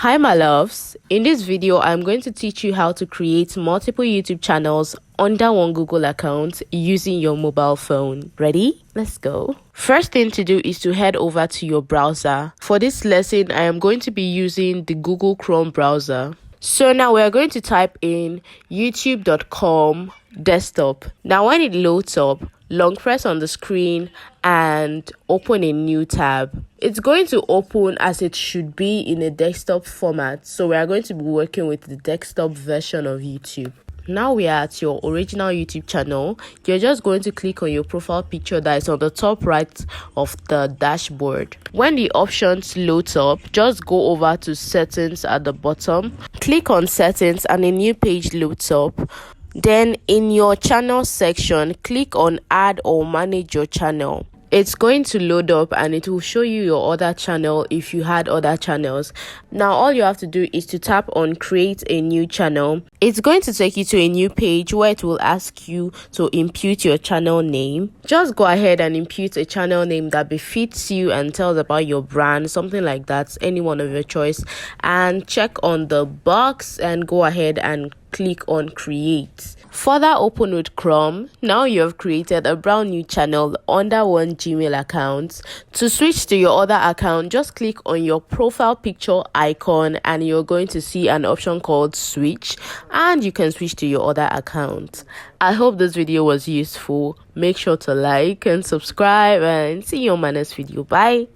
Hi my loves, in this video I'm going to teach you how to create multiple YouTube channels under one Google account using your mobile phone. Ready? Let's go. First thing to do is to head over to your browser. For this lesson I am going to be using the Google Chrome browser. So now we are going to type in youtube.com desktop. Now when it loads up, long press on the screen and open a new tab. It's going to open as it should be in a desktop format, so we are going to be working with the desktop version of YouTube. Now we are at your original YouTube channel. You're just going to click on your profile picture that is on the top right of the dashboard. When the options load up, just go over to settings at the bottom. Click on settings and a new page loads up. Then in your channel section, click on add or manage your channel. It's going to load up and it will show you your other channel if you had other channels. Now all you have to do is to tap on create a new channel. It's going to take you to a new page where it will ask you to input your channel name. Just go ahead and input a channel name that befits you and tells about your brand, something like that, any one of your choice, and check on the box and go ahead and click on create. Further open with Chrome. Now you have created a brand new channel under one Gmail account. To switch to your other account, just click on your profile picture icon and you're going to see an option called switch, and you can switch to your other account. I hope this video was useful. Make sure to like and subscribe, and see you on my next video. Bye.